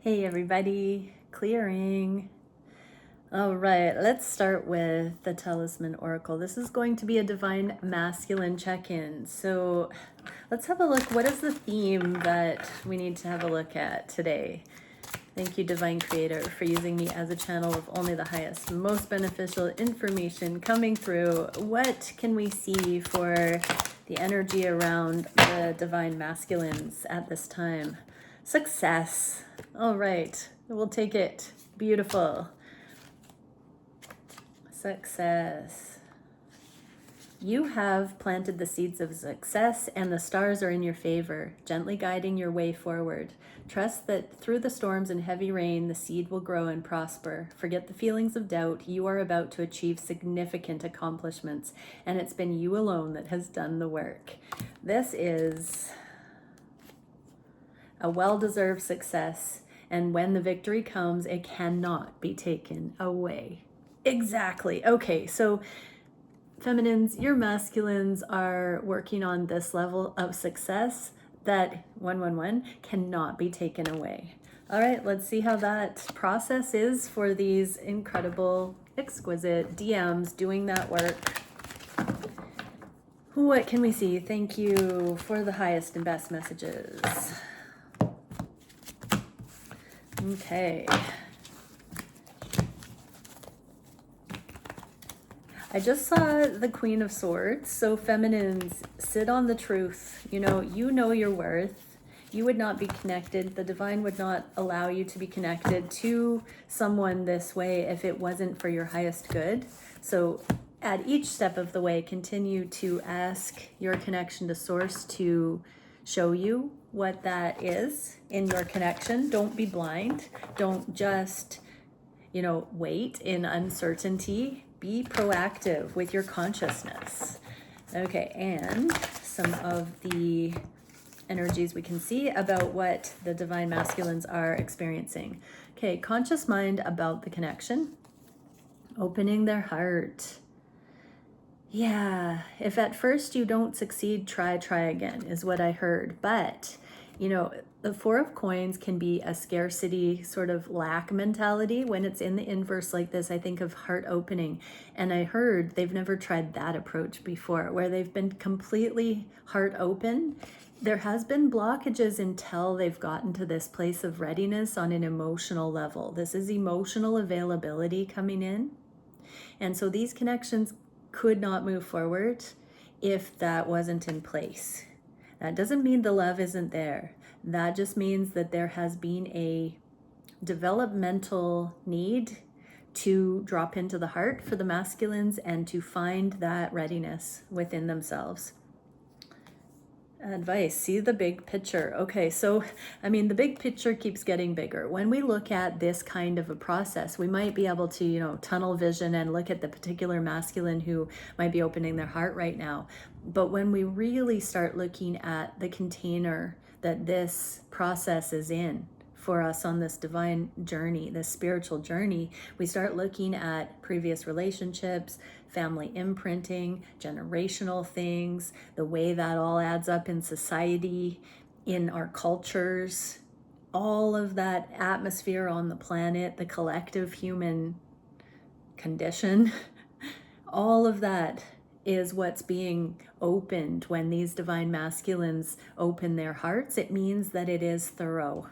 Hey everybody, clearing. All right, let's start with the Talisman Oracle. This is going to be a Divine Masculine check-in. So let's have a look. What is the theme that we need to have a look at today? Thank you, Divine Creator, for using me as a channel of only the highest, most beneficial information coming through. What can we see for the energy around the Divine Masculines at this time? Success. All right, we'll take it. Beautiful. Success. You have planted the seeds of success and the stars are in your favor, gently guiding your way forward. Trust that through the storms and heavy rain, the seed will grow and prosper. Forget the feelings of doubt. You are about to achieve significant accomplishments, and it's been you alone that has done the work. This is a well-deserved success, and when the victory comes, it cannot be taken away. Exactly. Okay, so feminines, your masculines are working on this level of success that 111 cannot be taken away. All right, let's see how that process is for these incredible, exquisite DMs doing that work. What can we see? Thank you for the highest and best messages. Okay. I just saw the Queen of Swords. So feminines, sit on the truth. You know your worth. You would not be connected. The divine would not allow you to be connected to someone this way if it wasn't for your highest good. So at each step of the way, continue to ask your connection to source to show you what that is in your connection. Don't be blind. Don't just, wait in uncertainty. Be proactive with your consciousness. Okay, and some of the energies we can see about what the Divine Masculines are experiencing. Okay, conscious mind about the connection. Opening their heart. Yeah, if at first you don't succeed, try again, is what I heard. But, the Four of Coins can be a scarcity sort of lack mentality. When it's in the inverse like this, I think of heart opening. And I heard they've never tried that approach before, where they've been completely heart open. There has been blockages until they've gotten to this place of readiness on an emotional level. This is emotional availability coming in. And so these connections could not move forward if that wasn't in place. That doesn't mean the love isn't there. That just means that there has been a developmental need to drop into the heart for the masculines and to find that readiness within themselves. Advice, see the big picture. Okay, so the big picture keeps getting bigger. When we look at this kind of a process, we might be able to, tunnel vision and look at the particular masculine who might be opening their heart right now. But when we really start looking at the container that this process is in for us on this divine journey, this spiritual journey, we start looking at previous relationships, family imprinting, generational things, the way that all adds up in society, in our cultures, all of that atmosphere on the planet, the collective human condition, all of that is what's being opened when these divine masculines open their hearts. It means that it is thorough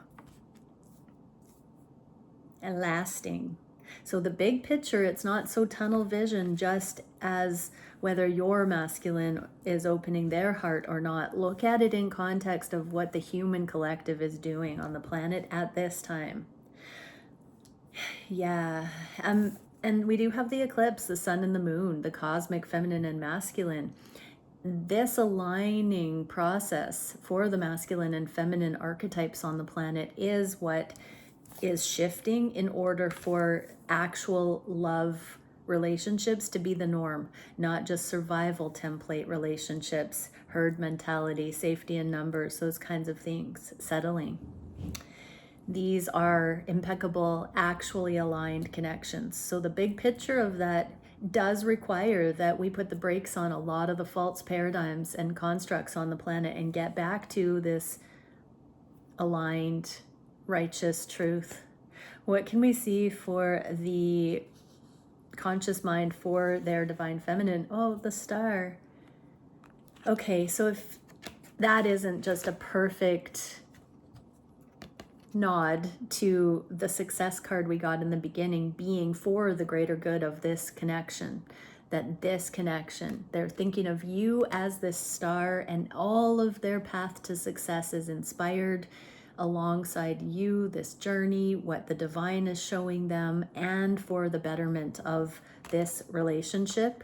and lasting. So the big picture, it's not so tunnel vision just as whether your masculine is opening their heart or not. Look at it in context of what the human collective is doing on the planet at this time. Yeah, and we do have the eclipse, the sun and the moon, the cosmic feminine and masculine. This aligning process for the masculine and feminine archetypes on the planet is what is shifting in order for actual love relationships to be the norm, not just survival template relationships, herd mentality, safety in numbers, those kinds of things settling. These are impeccable, actually aligned connections. So the big picture of that does require that we put the brakes on a lot of the false paradigms and constructs on the planet and get back to this aligned righteous truth. What can we see for the conscious mind for their divine feminine? Oh, the star. Okay, so if that isn't just a perfect nod to the success card we got in the beginning being for the greater good of this connection, that this connection, they're thinking of you as this star, and all of their path to success is inspired alongside you, this journey, what the divine is showing them, and for the betterment of this relationship.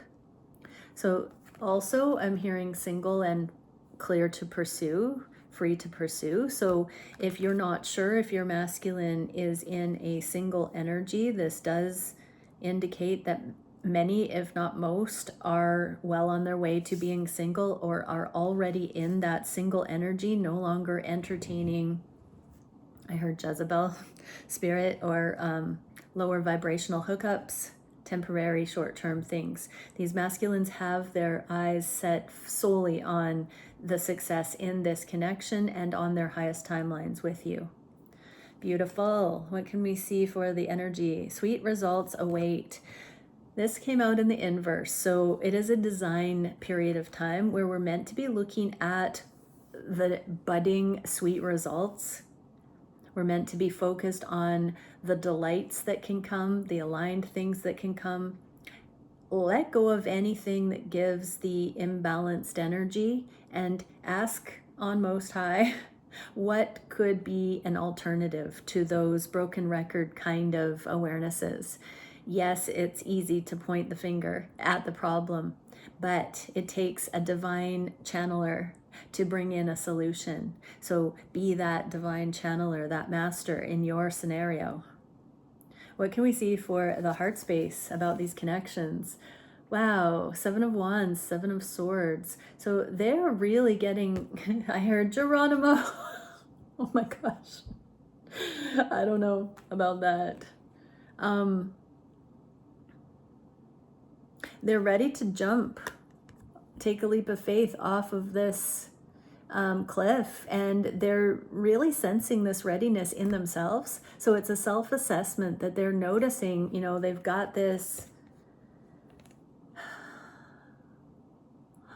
So also I'm hearing single and clear to pursue, free to pursue. So if you're not sure if your masculine is in a single energy, this does indicate that many, if not most, are well on their way to being single or are already in that single energy, no longer entertaining, I heard Jezebel spirit, or lower vibrational hookups, temporary short-term things. These masculines have their eyes set solely on the success in this connection and on their highest timelines with you. Beautiful. What can we see for the energy? Sweet results await. This came out in the inverse. So it is a design period of time where we're meant to be looking at the budding sweet results. We're meant to be focused on the delights that can come, the aligned things that can come. Let go of anything that gives the imbalanced energy and ask on Most High what could be an alternative to those broken record kind of awarenesses. Yes, it's easy to point the finger at the problem, but it takes a divine channeler to bring in a solution. So be that divine channeler, that master in your scenario. What can we see for the heart space about these connections? Wow, 7 of Wands, 7 of Swords. So they're really getting, I heard Geronimo. Oh my gosh. I don't know about that. They're ready to jump, take a leap of faith off of this cliff, and they're really sensing this readiness in themselves. So it's a self-assessment that they're noticing, they've got this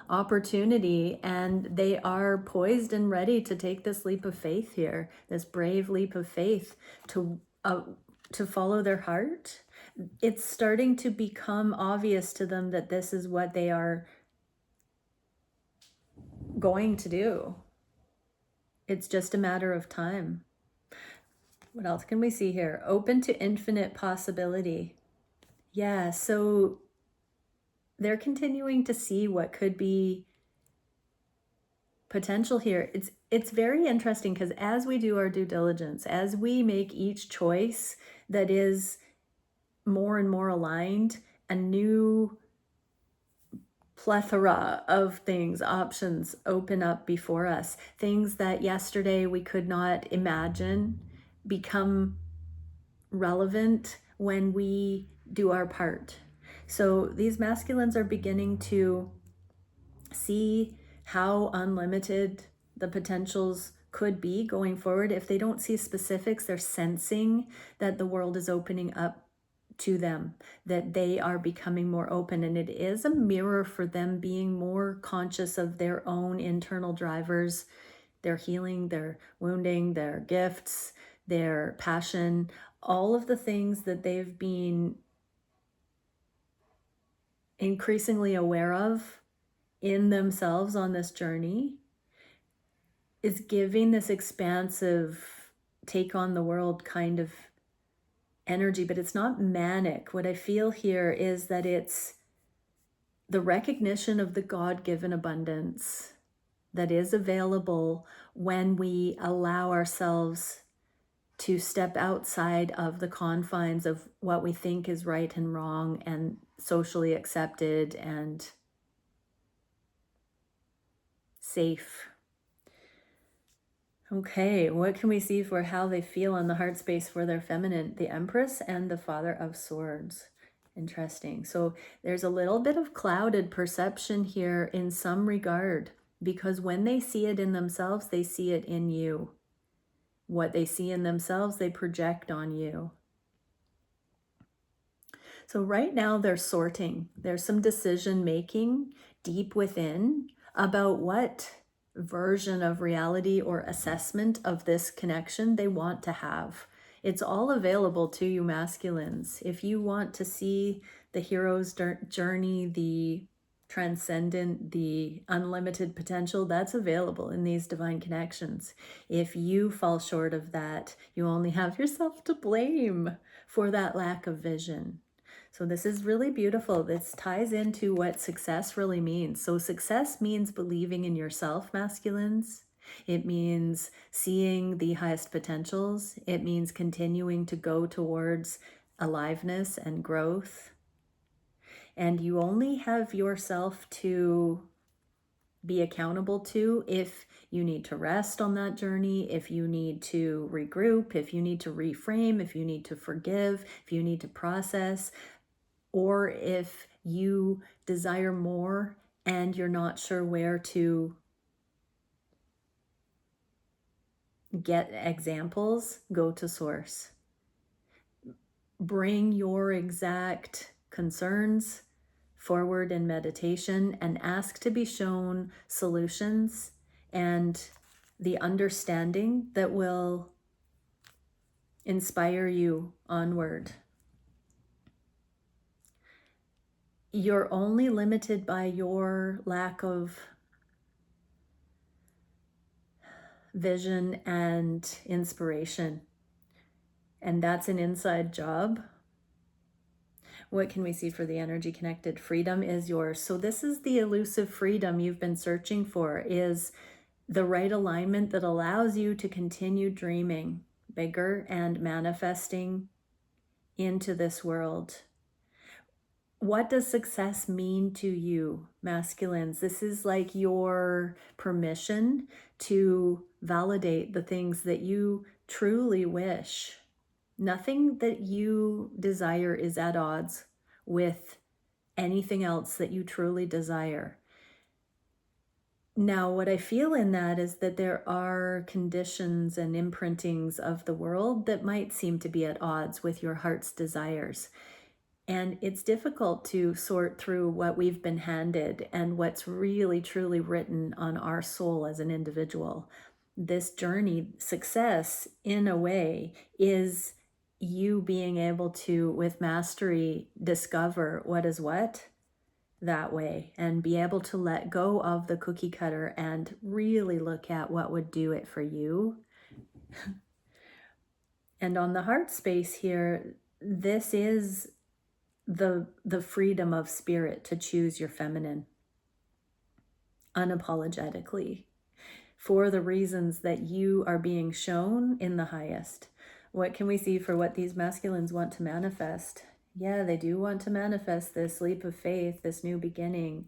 opportunity and they are poised and ready to take this leap of faith here, this brave leap of faith to follow their heart. It's starting to become obvious to them that this is what they are going to do. It's just a matter of time. What else can we see here? Open to infinite possibility. Yeah, so they're continuing to see what could be potential here. It's very interesting because as we do our due diligence, as we make each choice that is more and more aligned, a new plethora of things, options open up before us. Things that yesterday we could not imagine become relevant when we do our part. So these masculines are beginning to see how unlimited the potentials could be going forward. If they don't see specifics, they're sensing that the world is opening up to them, that they are becoming more open, and it is a mirror for them being more conscious of their own internal drivers, their healing, their wounding, their gifts, their passion, all of the things that they've been increasingly aware of in themselves on this journey is giving this expansive take on the world kind of energy, but it's not manic. What I feel here is that it's the recognition of the God-given abundance that is available when we allow ourselves to step outside of the confines of what we think is right and wrong and socially accepted and safe. Okay, what can we see for how they feel on the heart space for their feminine? The Empress and the Father of Swords. Interesting. So there's a little bit of clouded perception here in some regard, because when they see it in themselves, they see it in you. What they see in themselves, they project on you. So right now they're sorting. There's some decision making deep within about what version of reality or assessment of this connection they want to have. It's all available to you masculines. If you want to see the hero's journey, the transcendent, the unlimited potential, that's available in these divine connections. If you fall short of that, you only have yourself to blame for that lack of vision. So this is really beautiful. This ties into what success really means. So success means believing in yourself, masculines. It means seeing the highest potentials. It means continuing to go towards aliveness and growth. And you only have yourself to be accountable to if you need to rest on that journey, if you need to regroup, if you need to reframe, if you need to forgive, if you need to process, or if you desire more and you're not sure where to get examples, go to source. Bring your exact concerns forward in meditation and ask to be shown solutions and the understanding that will inspire you onward. You're only limited by your lack of vision and inspiration. And that's an inside job. What can we see for the energy connected? Freedom is yours. So this is the elusive freedom you've been searching for, is the right alignment that allows you to continue dreaming bigger and manifesting into this world. What does success mean to you, masculines? This is like your permission to validate the things that you truly wish. Nothing that you desire is at odds with anything else that you truly desire. Now, what I feel in that is that there are conditions and imprintings of the world that might seem to be at odds with your heart's desires. And it's difficult to sort through what we've been handed and what's really truly written on our soul as an individual. This journey, success in a way, is you being able to, with mastery, discover what is what that way and be able to let go of the cookie cutter and really look at what would do it for you. And on the heart space here, this is the freedom of spirit to choose your feminine unapologetically for the reasons that you are being shown in the highest. What can we see for what these masculines want to manifest? Yeah, they do want to manifest this leap of faith, this new beginning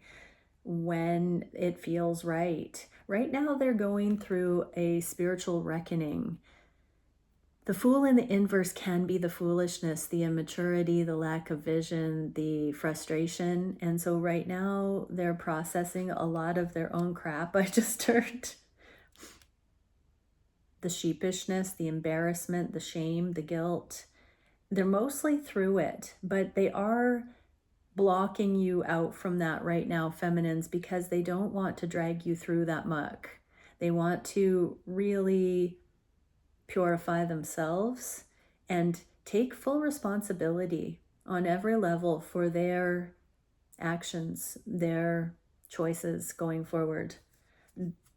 when it feels right. Right now they're going through a spiritual reckoning. The Fool in the inverse can be the foolishness, the immaturity, the lack of vision, the frustration. And so right now they're processing a lot of their own crap. I just heard the sheepishness, the embarrassment, the shame, the guilt. They're mostly through it, but they are blocking you out from that right now, feminines, because they don't want to drag you through that muck. They want to really purify themselves and take full responsibility on every level for their actions, their choices going forward.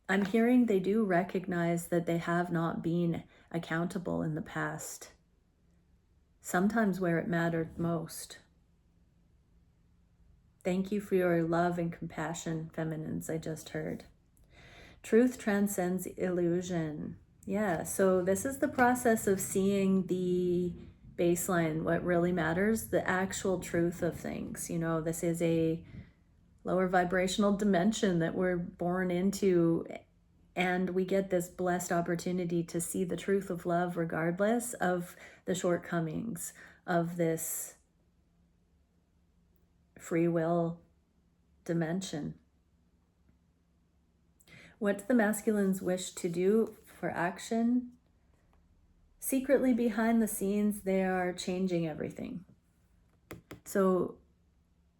I'm hearing they do recognize that they have not been accountable in the past, sometimes where it mattered most. Thank you for your love and compassion, feminines, I just heard. Truth transcends illusion. Yeah, so this is the process of seeing the baseline, what really matters, the actual truth of things. You know, this is a lower vibrational dimension that we're born into, and we get this blessed opportunity to see the truth of love regardless of the shortcomings of this free will dimension. What do the masculines wish to do for action? secretly behind the scenes, they are changing everything. So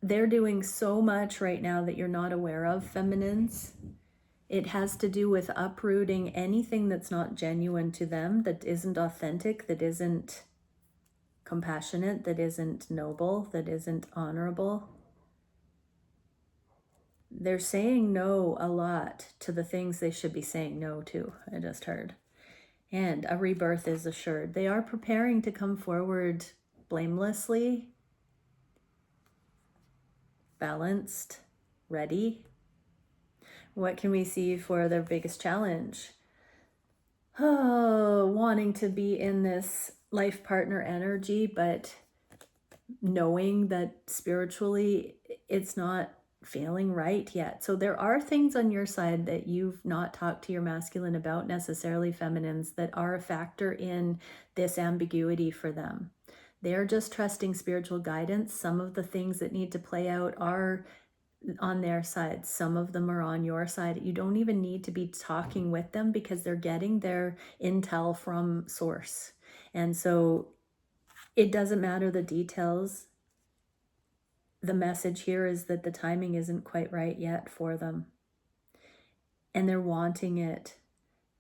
they're doing so much right now that you're not aware of, feminines. It has to do with uprooting anything that's not genuine to them, that isn't authentic, that isn't compassionate, that isn't noble, that isn't honorable. They're saying no a lot to the things they should be saying no to, I just heard. And a rebirth is assured. They are preparing to come forward blamelessly, balanced, ready. What can we see for their biggest challenge? Oh, wanting to be in this life partner energy, but knowing that spiritually it's not feeling right yet. So there are things on your side that you've not talked to your masculine about necessarily, feminines, that are a factor in this ambiguity for them. They're just trusting spiritual guidance. Some of the things that need to play out are on their side. Some of them are on your side. You don't even need to be talking with them because they're getting their intel from source. And so it doesn't matter the details. The message here is that the timing isn't quite right yet for them. And they're wanting it.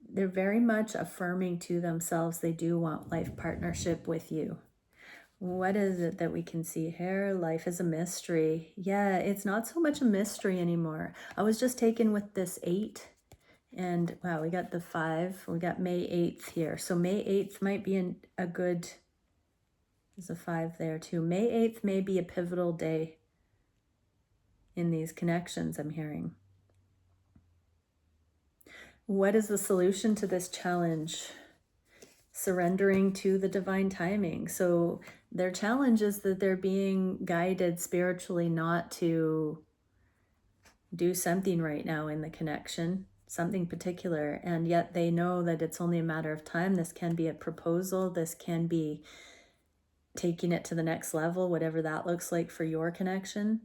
They're very much affirming to themselves they do want life partnership with you. What is it that we can see here? Life is a mystery. Yeah, it's not so much a mystery anymore. I was just taken with this 8. And wow, we got the 5. We got May 8th here. So May 8th might be a good... There's a 5 there too. May 8th may be a pivotal day in these connections I'm hearing. What is the solution to this challenge? Surrendering to the divine timing. So their challenge is that they're being guided spiritually not to do something right now in the connection, something particular, and yet they know that it's only a matter of time. This can be a proposal. This can be taking it to the next level, whatever that looks like for your connection.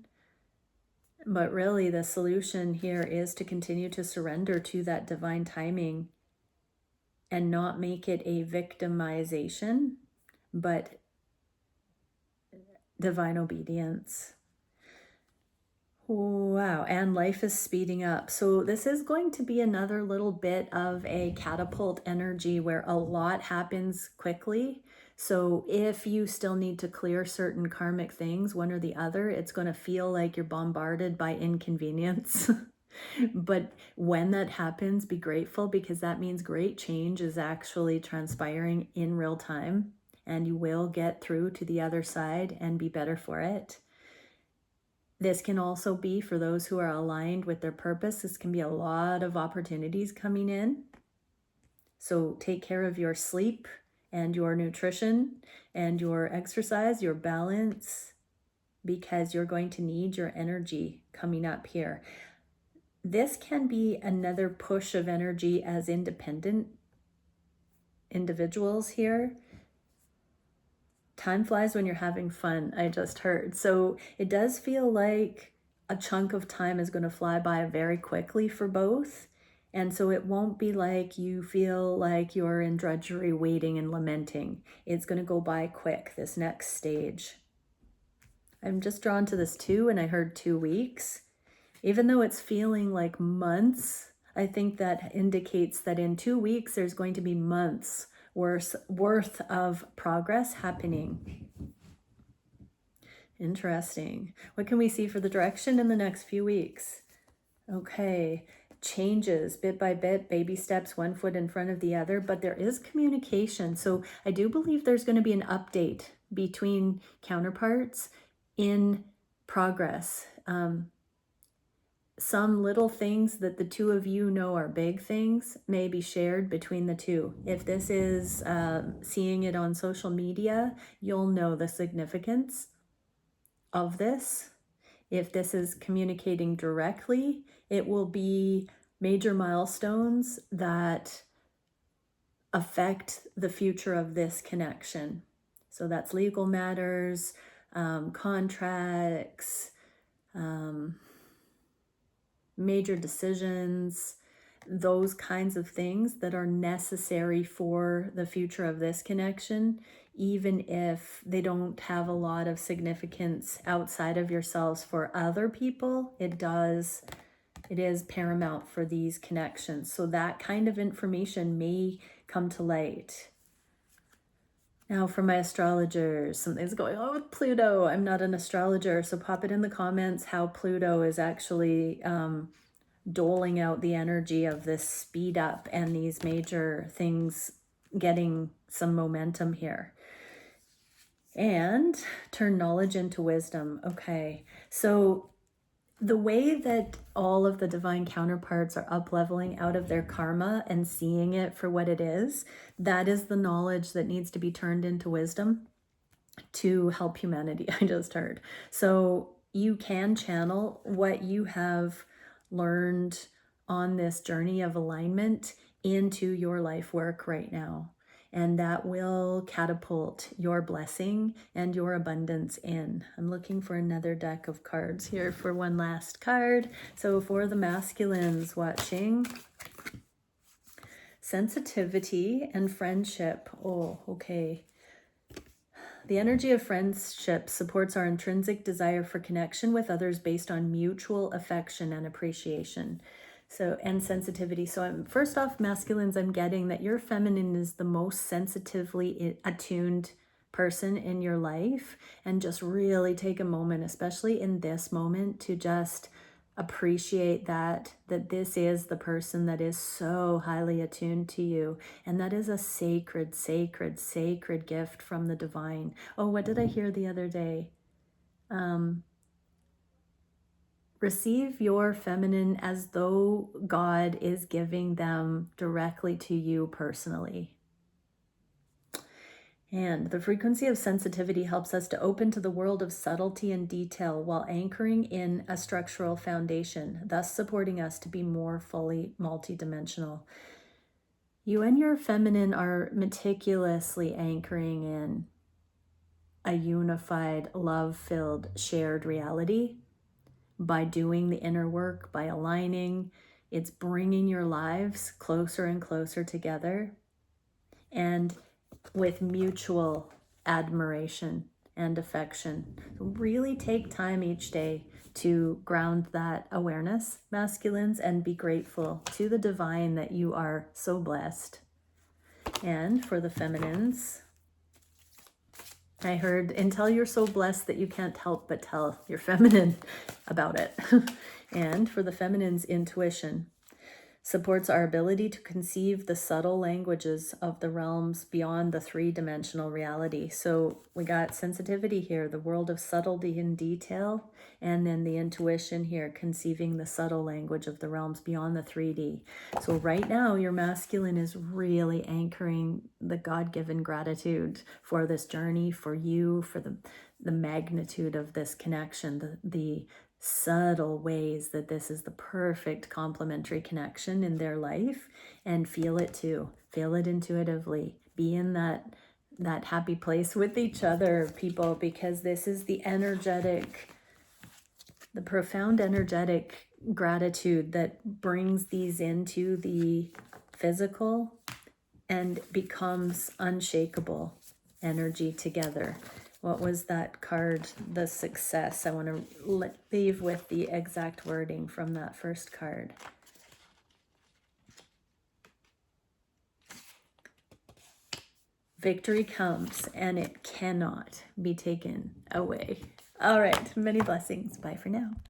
But really, the solution here is to continue to surrender to that divine timing and not make it a victimization, but divine obedience. Wow, and life is speeding up. So this is going to be another little bit of a catapult energy where a lot happens quickly. So if you still need to clear certain karmic things, one or the other, it's going to feel like you're bombarded by inconvenience. But when that happens, be grateful, because that means great change is actually transpiring in real time, and you will get through to the other side and be better for it. This can also be for those who are aligned with their purpose. This can be a lot of opportunities coming in. So take care of your sleep and your nutrition and your exercise, your balance, because you're going to need your energy coming up here. This can be another push of energy as independent individuals here. Time flies when you're having fun, I just heard. So it does feel like a chunk of time is going to fly by very quickly for both. And so it won't be like you feel like you're in drudgery, waiting and lamenting. It's going to go by quick, this next stage. I'm just drawn to this 2, and I heard 2 weeks. Even though it's feeling like months, I think that indicates that in 2 weeks, there's going to be months worth of progress happening. Interesting. What can we see for the direction in the next few weeks? Okay, changes bit by bit, baby steps, one foot in front of the other, but there is communication. So I do believe there's going to be an update between counterparts in progress. Some little things that the 2 of you know are big things may be shared between the 2. If this is seeing it on social media, you'll know the significance of this. If this is communicating directly, it will be major milestones that affect the future of this connection. So that's legal matters, contracts, major decisions. those kinds of things that are necessary for the future of this connection, even if they don't have a lot of significance outside of yourselves for other people. It is paramount for these connections. So that kind of information may come to light. Now for my astrologers, something's going on with Pluto. I'm not an astrologer, so pop it in the comments how Pluto is actually doling out the energy of this speed up and these major things getting some momentum here. And turn knowledge into wisdom. Okay, so the way that all of the divine counterparts are up-leveling out of their karma and seeing it for what it is, that is the knowledge that needs to be turned into wisdom to help humanity, I just heard. So you can channel what you have learned on this journey of alignment into your life work right now. And that will catapult your blessing and your abundance in. I'm looking for another deck of cards here for one last card. So for the masculines watching, sensitivity and friendship. Oh, okay. The energy of friendship supports our intrinsic desire for connection with others based on mutual affection and appreciation. So, and sensitivity. So first off, masculines, I'm getting that your feminine is the most sensitively attuned person in your life, and just really take a moment, especially in this moment, to just appreciate that this is the person that is so highly attuned to you, and that is a sacred gift from the divine. Oh, what did I hear the other day? Receive your feminine as though God is giving them directly to you personally. And the frequency of sensitivity helps us to open to the world of subtlety and detail while anchoring in a structural foundation, thus supporting us to be more fully multidimensional. You and your feminine are meticulously anchoring in a unified, love-filled, shared reality. By doing the inner work, by aligning, it's bringing your lives closer and closer together, and with mutual admiration and affection. Really take time each day to ground that awareness, masculines, and be grateful to the divine that you are so blessed. And for the feminines, I heard, until you're so blessed that you can't help but tell your feminine about it. And for the feminine's, intuition supports our ability to conceive the subtle languages of the realms beyond the three-dimensional reality. So we got sensitivity here, the world of subtlety and detail, and then the intuition here, conceiving the subtle language of the realms beyond the 3D. So right now, your masculine is really anchoring the God-given gratitude for this journey, for you, for the magnitude of this connection, the subtle ways that this is the perfect complementary connection in their life, and feel it too. Feel it intuitively. Be in that happy place with each other, people, because this is the profound energetic gratitude that brings these into the physical and becomes unshakable energy together. What was that card? The success. I want to leave with the exact wording from that first card. Victory comes and it cannot be taken away. All right. Many blessings. Bye for now.